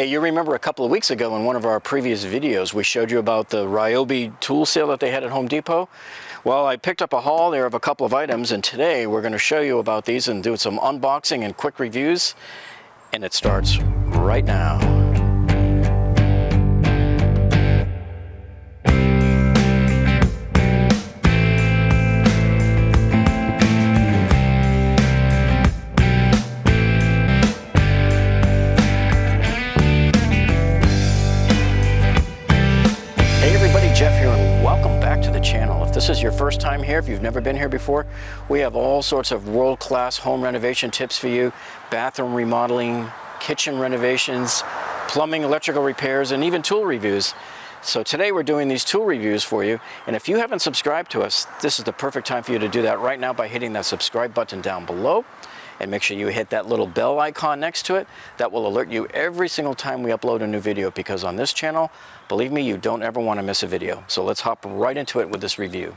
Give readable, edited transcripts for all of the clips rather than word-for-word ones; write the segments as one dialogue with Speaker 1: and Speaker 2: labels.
Speaker 1: Hey, you remember a couple of weeks ago in one of our previous videos, we showed you about the Ryobi tool sale that they had at Home Depot? Well, I picked up a haul there of a couple of items, and today we're going to show you about these and do some unboxing and quick reviews, and it starts right now. Jeff here, and welcome back to the channel. If this is your first time here, if you've never been here before, we have all sorts of world-class home renovation tips for you, bathroom remodeling, kitchen renovations, plumbing, electrical repairs, and even tool reviews. So today we're doing these tool reviews for you, and if you haven't subscribed to us, this is the perfect time for you to do that right now by hitting that subscribe button down below. And make sure you hit that little bell icon next to it. That will alert you every single time we upload a new video, because on this channel, believe me, you don't ever want to miss a video. So let's hop right into it with this review.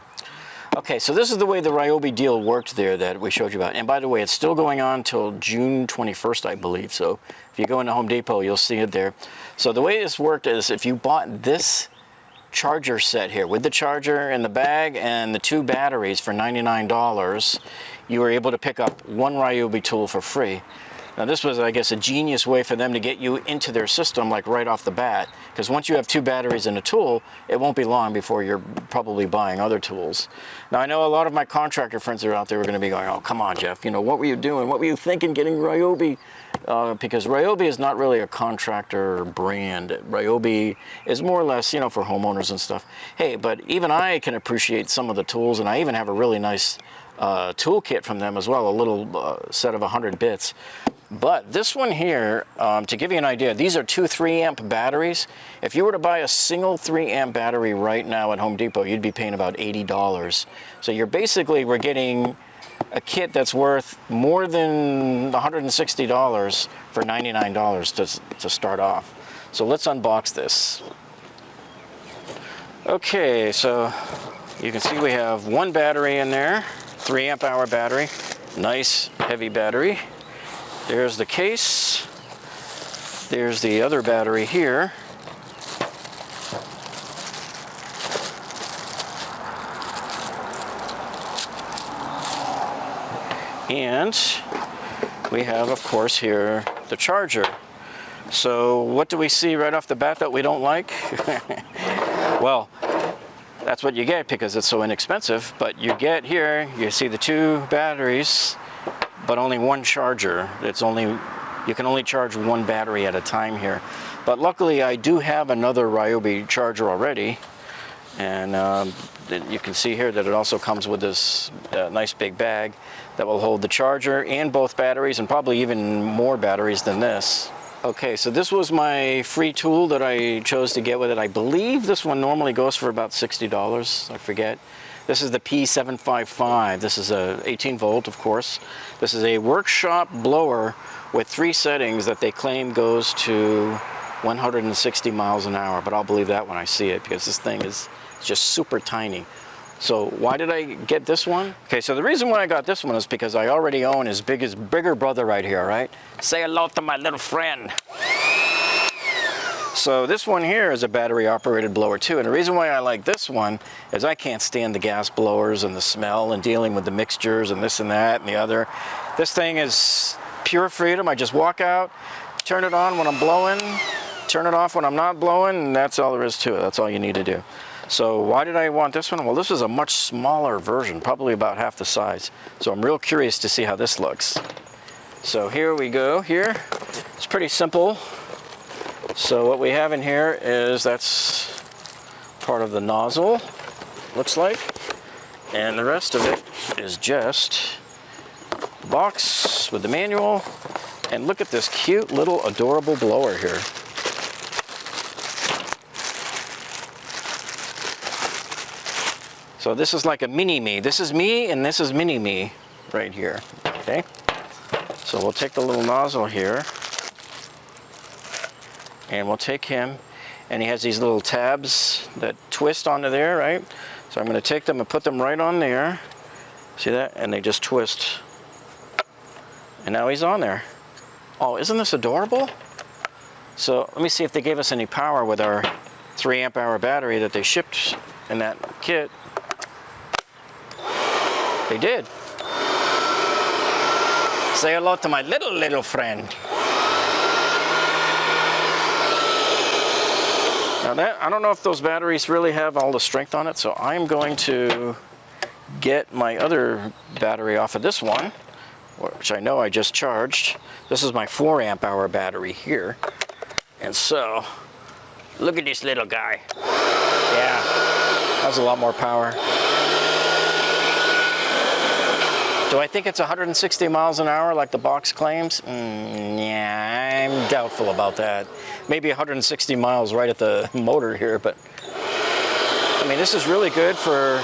Speaker 1: Okay, so this is the way the Ryobi deal worked there that we showed you about. And by the way, it's still going on till June 21st, I believe. So if you go into Home Depot, you'll see it there. So the way this worked is if you bought this charger set here with the charger in the bag and the 2 batteries for $99, you were able to pick up 1 Ryobi tool for free. Now this was, I guess, a genius way for them to get you into their system like right off the bat, because once you have 2 batteries in a tool, it won't be long before you're probably buying other tools. Now I know a lot of my contractor friends are out there are going to be going, oh come on Jeff, you know, what were you doing? What were you thinking getting Ryobi? Because Ryobi is not really a contractor brand. Ryobi is more or less, you know, for homeowners and stuff. Hey, but even I can appreciate some of the tools, and I even have a really nice toolkit from them as well, a little set of 100 bits. But this one here, to give you an idea, these are 2 3-amp batteries. If you were to buy a single 3-amp battery right now at Home Depot, you'd be paying about $80. So you're basically, we're getting a kit that's worth more than $160 for $99 to start off. So let's unbox this. Okay, so you can see we have 1 battery in there, 3-amp hour battery, nice heavy battery. There's the case. There's the other battery here. And we have, of course, here the charger. So what do we see right off the bat that we don't like? Well, that's what you get because it's so inexpensive. But you get here, you see the 2 batteries, but only 1 charger. You can only charge 1 battery at a time here. But luckily I do have another Ryobi charger already, and you can see here that it also comes with this nice big bag that will hold the charger and both batteries, and probably even more batteries than this. Okay, so this was my free tool that I chose to get with it. I believe this one normally goes for about $60, I forget. This is the P755. This is a 18 volt, of course. This is a workshop blower with 3 settings that they claim goes to 160 miles an hour, but I'll believe that when I see it because this thing is just super tiny. So why did I get this one? Okay, so the reason why I got this one is because I already own his bigger brother right here, right? Say hello to my little friend. So this one here is a battery operated blower too, and the reason why I like this one is I can't stand the gas blowers and the smell and dealing with the mixtures and this and that and the other. This thing is pure freedom. I just walk out, turn it on when I'm blowing, turn it off when I'm not blowing, and that's all there is to it. That's all you need to do. So why did I want this one? Well, this is a much smaller version, probably about half the size. So I'm real curious to see how this looks. So here we go here. It's pretty simple. So what we have in here is, that's part of the nozzle, looks like. And the rest of it is just the box with the manual. And look at this cute little adorable blower here. So this is like a mini-me. This is me and this is mini-me right here, okay? So we'll take the little nozzle here and we'll take him, and he has these little tabs that twist onto there, right? So I'm going to take them and put them right on there. See that? And they just twist. And now he's on there. Oh, isn't this adorable? So let me see if they gave us any power with our 3 amp hour battery that they shipped in that kit. They did. Say hello to my little friend. Now that, I don't know if those batteries really have all the strength on it, so I'm going to get my other battery off of this one, which I know I just charged. This is my 4 amp hour battery here. And so, look at this little guy. Yeah, that's a lot more power. Do I think it's 160 miles an hour like the box claims? Yeah, I'm doubtful about that. Maybe 160 miles right at the motor here, but I mean, this is really good for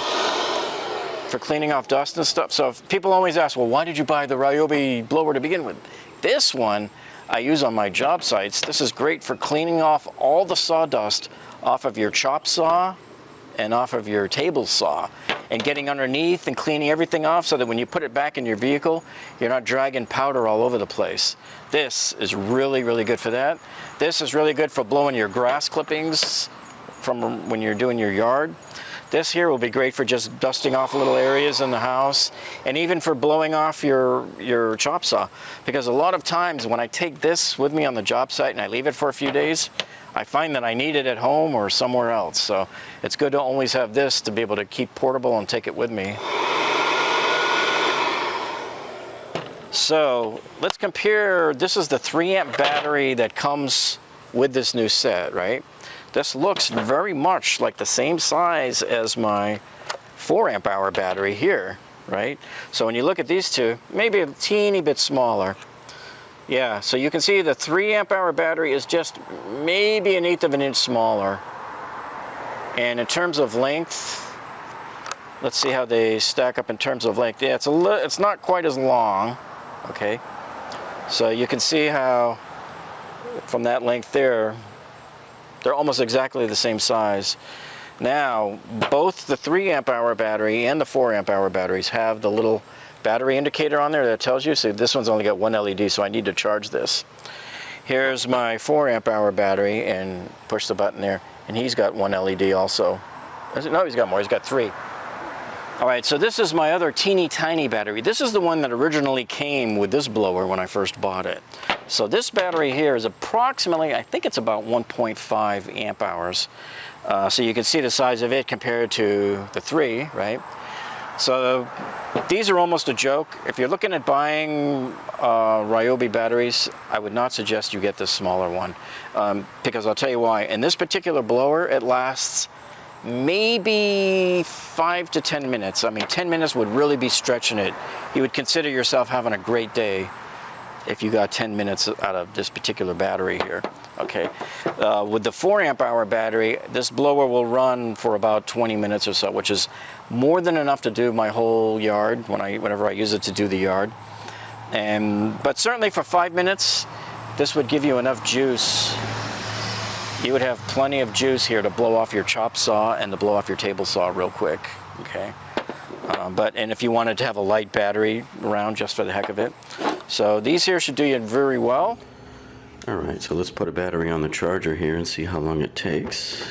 Speaker 1: cleaning off dust and stuff. So if people always ask, well, why did you buy the Ryobi blower to begin with? This one I use on my job sites. This is great for cleaning off all the sawdust off of your chop saw and off of your table saw, and getting underneath and cleaning everything off so that when you put it back in your vehicle, you're not dragging powder all over the place. This is really, really good for that. This is really good for blowing your grass clippings from when you're doing your yard. This here will be great for just dusting off little areas in the house, and even for blowing off your chop saw. Because a lot of times when I take this with me on the job site and I leave it for a few days, I find that I need it at home or somewhere else. So it's good to always have this to be able to keep portable and take it with me. So let's compare. This is the 3 amp battery that comes with this new set, right? This looks very much like the same size as my 4 amp hour battery here, right? So when you look at these two, maybe a teeny bit smaller. Yeah, so you can see the 3 amp hour battery is just maybe 1/8 of an inch smaller. And in terms of length, let's see how they stack up in terms of length. Yeah, it's not quite as long, okay? So you can see how from that length there, they're almost exactly the same size. Now, both the 3 amp hour battery and the 4 amp hour batteries have the little battery indicator on there that tells you, so this one's only got 1 LED, so I need to charge this. Here's my 4 amp hour battery, and push the button there, and he's got 1 LED also. No, he's got more, he's got 3. All right, so this is my other teeny tiny battery. This is the one that originally came with this blower when I first bought it. So this battery here is approximately, I think it's about 1.5 amp hours. So you can see the size of it compared to the 3, right? So these are almost a joke. If you're looking at buying Ryobi batteries, I would not suggest you get this smaller one, because I'll tell you why. In this particular blower, it lasts maybe 5 to 10 minutes. I mean, 10 minutes would really be stretching it. You would consider yourself having a great day if you got 10 minutes out of this particular battery here. Okay, with the 4 amp hour battery, this blower will run for about 20 minutes or so, which is more than enough to do my whole yard whenever I use it to do the yard. But certainly for 5 minutes, this would give you enough juice. You would have plenty of juice here to blow off your chop saw and to blow off your table saw real quick. Okay, and if you wanted to have a light battery around just for the heck of it. So these here should do you very well. All right, so let's put a battery on the charger here and see how long it takes.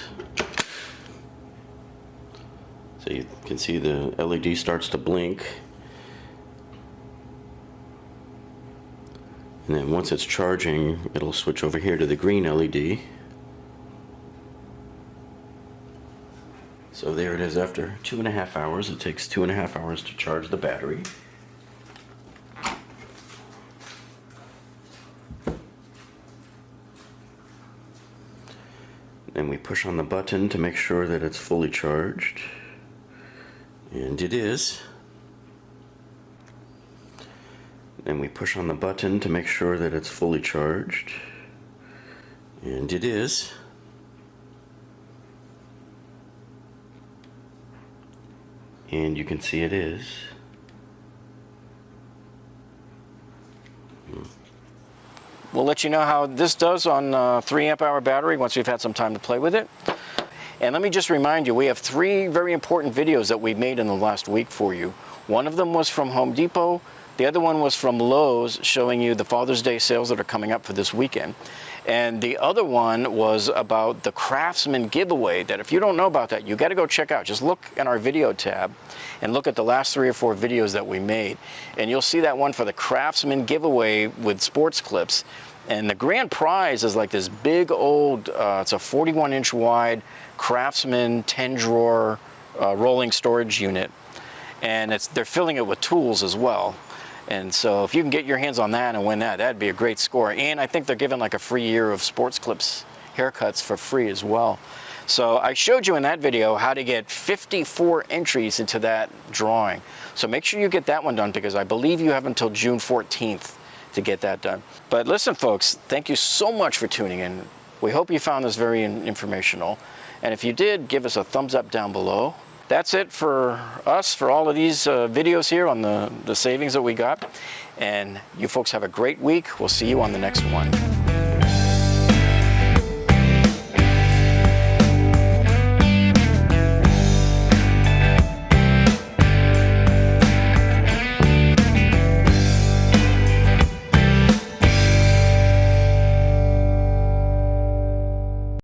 Speaker 1: So you can see the LED starts to blink. And then once it's charging, it'll switch over here to the green LED. So there it is after 2.5 hours. It takes 2.5 hours to charge the battery. Then we push on the button to make sure that it's fully charged. And it is. Then we push on the button to make sure that it's fully charged. And it is. And you can see it is. We'll let you know how this does on 3 amp hour battery once we've had some time to play with it. And let me just remind you, we have 3 very important videos that we've made in the last week for you. One of them was from Home Depot. The other one was from Lowe's, showing you the Father's Day sales that are coming up for this weekend. And the other one was about the Craftsman giveaway, that if you don't know about that, you got to go check out. Just look in our video tab and look at the last 3 or 4 videos that we made. And you'll see that one for the Craftsman giveaway with sports clips. And the grand prize is like this big old, it's a 41-inch wide Craftsman 10-drawer rolling storage unit. And they're filling it with tools as well. And so if you can get your hands on that and win that, that'd be a great score. And I think they're giving like a free year of Sports Clips haircuts for free as well. So I showed you in that video how to get 54 entries into that drawing. So make sure you get that one done, because I believe you have until June 14th to get that done. But listen, folks, thank you so much for tuning in. We hope you found this very informational. And if you did, give us a thumbs up down below. That's it for us, for all of these videos here on the savings that we got. And you folks have a great week. We'll see you on the next one.